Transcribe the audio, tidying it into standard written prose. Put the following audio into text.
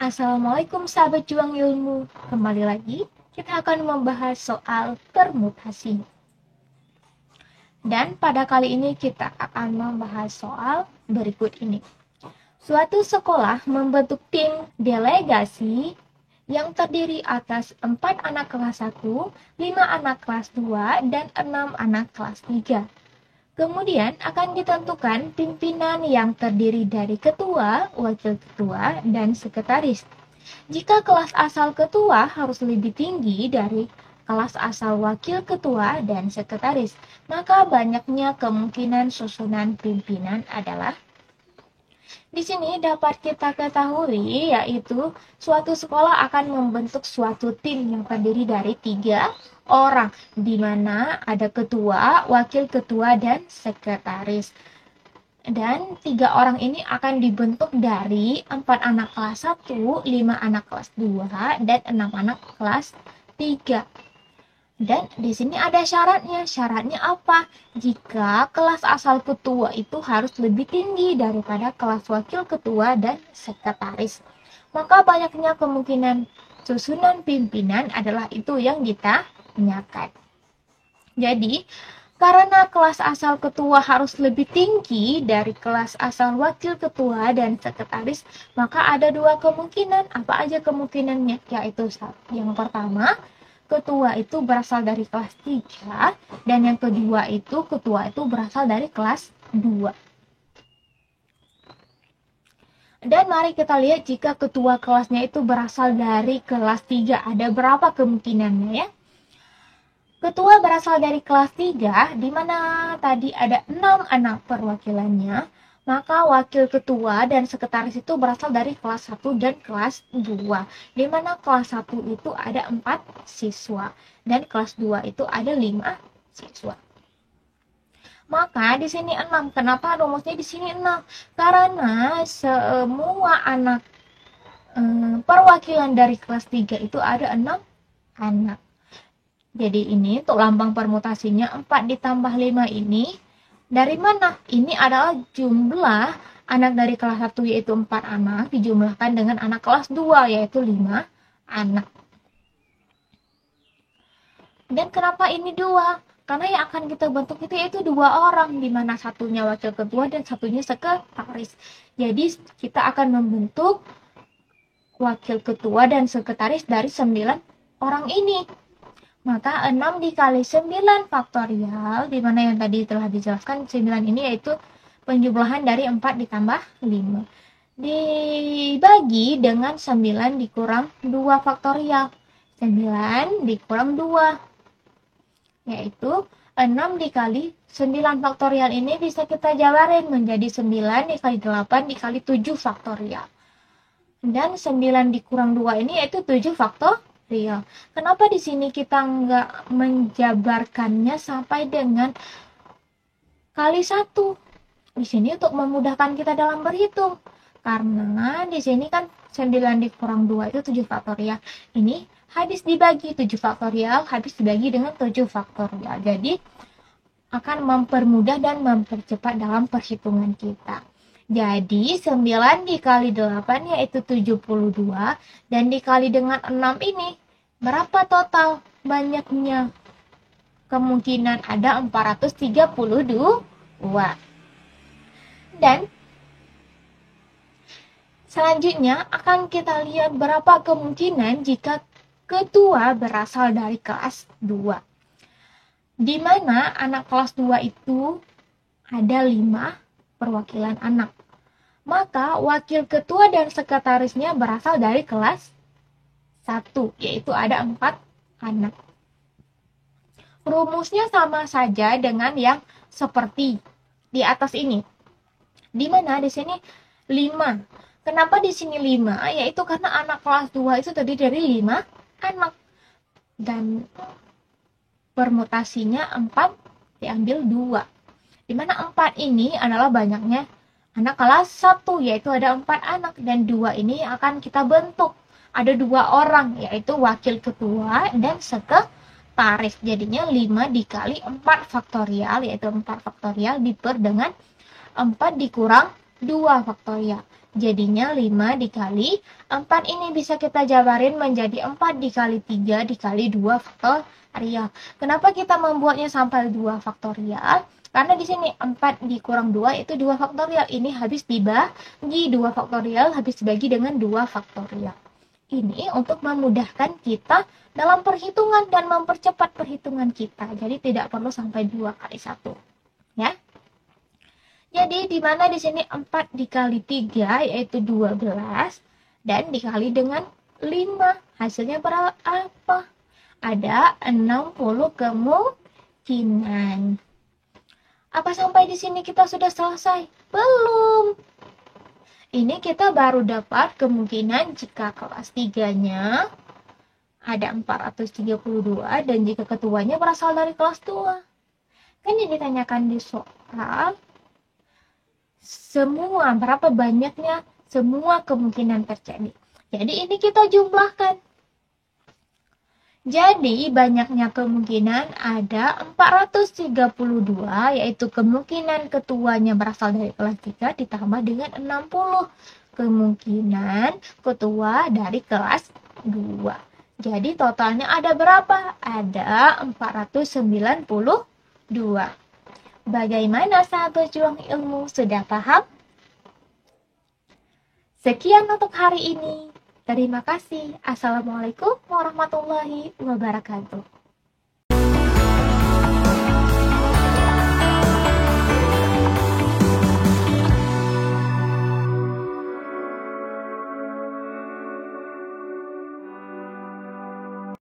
Assalamualaikum sahabat juang ilmu. Kembali lagi, kita akan membahas soal permutasi. Dan pada kali ini kita akan membahas soal berikut ini. Suatu sekolah membentuk tim delegasi yang terdiri atas 4 anak kelas 1, 5 anak kelas 2, dan 6 anak kelas 3. Kemudian akan ditentukan pimpinan yang terdiri dari ketua, wakil ketua, dan sekretaris. Jika kelas asal ketua harus lebih tinggi dari kelas asal wakil ketua dan sekretaris, maka banyaknya kemungkinan susunan pimpinan adalah di sini dapat kita ketahui, yaitu suatu sekolah akan membentuk suatu tim yang terdiri dari 3 orang, di mana ada ketua, wakil ketua, dan sekretaris. Dan 3 orang ini akan dibentuk dari 4 anak kelas 1, 5 anak kelas 2, dan 6 anak kelas 3. Dan di sini ada syaratnya. Syaratnya apa? Jika kelas asal ketua itu harus lebih tinggi daripada kelas wakil ketua dan sekretaris, maka banyaknya kemungkinan susunan pimpinan adalah itu yang ditanyakan. Jadi, karena kelas asal ketua harus lebih tinggi dari kelas asal wakil ketua dan sekretaris, maka ada 2 kemungkinan. Apa aja kemungkinannya? Yaitu yang pertama, ketua itu berasal dari kelas 3, dan yang kedua itu ketua itu berasal dari kelas 2. Dan mari kita lihat jika ketua kelasnya itu berasal dari kelas 3, ada berapa kemungkinannya ya? Ketua berasal dari kelas 3, di mana tadi ada 6 anak perwakilannya, maka wakil ketua dan sekretaris itu berasal dari kelas 1 dan kelas 2, di mana kelas 1 itu ada 4 siswa, dan kelas 2 itu ada 5 siswa. Maka di sini 6. Kenapa rumusnya di sini 6? Karena semua anak perwakilan dari kelas 3 itu ada 6 anak. Jadi ini untuk lambang permutasinya 4 ditambah 5 ini dari mana? Ini adalah jumlah anak dari kelas 1 yaitu 4 anak dijumlahkan dengan anak kelas 2 yaitu 5 anak. Dan kenapa ini 2? Karena yang akan kita bentuk itu yaitu 2 orang, di mana satunya wakil ketua dan satunya sekretaris. Jadi kita akan membentuk wakil ketua dan sekretaris dari 9 orang ini. Maka 6 dikali 9 faktorial, di mana yang tadi telah dijelaskan 9 ini yaitu penjumlahan dari 4 ditambah 5. Dibagi dengan 9 dikurang 2 faktorial. 9 dikurang 2. Yaitu 6 dikali 9 faktorial ini bisa kita jabarin menjadi 9 dikali 8 dikali 7 faktorial. Dan 9 dikurang 2 ini yaitu 7 faktorial. Kenapa di sini kita nggak menjabarkannya sampai dengan kali 1? Di sini untuk memudahkan kita dalam berhitung. Karena di sini kan 9 dikurang 2 itu 7 faktorial. Ini habis dibagi 7 faktorial, habis dibagi dengan 7 faktorial. Jadi akan mempermudah dan mempercepat dalam perhitungan kita. Jadi 9 dikali 8 yaitu 72, dan dikali dengan 6 ini berapa total banyaknya? Kemungkinan ada 432. Dan selanjutnya akan kita lihat berapa kemungkinan jika ketua berasal dari kelas 2. Di mana anak kelas 2 itu ada 5 perwakilan anak. Maka wakil ketua dan sekretarisnya berasal dari kelas 1, yaitu ada 4 anak. Rumusnya sama saja dengan yang seperti di atas ini. Di mana di sini 5. Kenapa di sini 5? Yaitu karena anak kelas 2 itu terdiri dari 5 anak. Dan permutasinya 4 diambil 2. Di mana 4 ini adalah banyaknya anak kelas 1, yaitu ada 4 anak, dan 2 ini akan kita bentuk. Ada 2 orang, yaitu wakil ketua dan sekretaris. Jadinya 5 dikali 4 faktorial, yaitu 4 faktorial diper dengan 4 dikurang 2 faktorial. Jadinya 5 dikali 4 ini bisa kita jabarin menjadi 4 dikali 3 dikali 2 faktorial. Kenapa kita membuatnya sampai 2 faktorial? Karena di sini 4 dikurang 2 itu 2 faktorial. Ini habis dibagi 2 faktorial, habis dibagi dengan 2 faktorial. Ini untuk memudahkan kita dalam perhitungan dan mempercepat perhitungan kita. Jadi tidak perlu sampai 2 kali 1. Ya. Jadi di mana di sini 4 dikali 3 yaitu 12 dan dikali dengan 5. Hasilnya berapa? Ada 60 kemungkinan. Apa sampai di sini kita sudah selesai? Belum. Ini kita baru dapat kemungkinan jika kelas 3-nya ada 432 dan jika ketuanya berasal dari kelas 2. Kan yang ditanyakan di soal semua, berapa banyaknya semua kemungkinan terjadi. Jadi ini kita jumlahkan. Jadi banyaknya kemungkinan ada 432, yaitu kemungkinan ketuanya berasal dari kelas 3 ditambah dengan 60 kemungkinan ketua dari kelas 2. Jadi totalnya ada berapa? Ada 492. Bagaimana sahabat juang ilmu, sudah paham? Sekian untuk hari ini. Terima kasih. Assalamualaikum warahmatullahi wabarakatuh.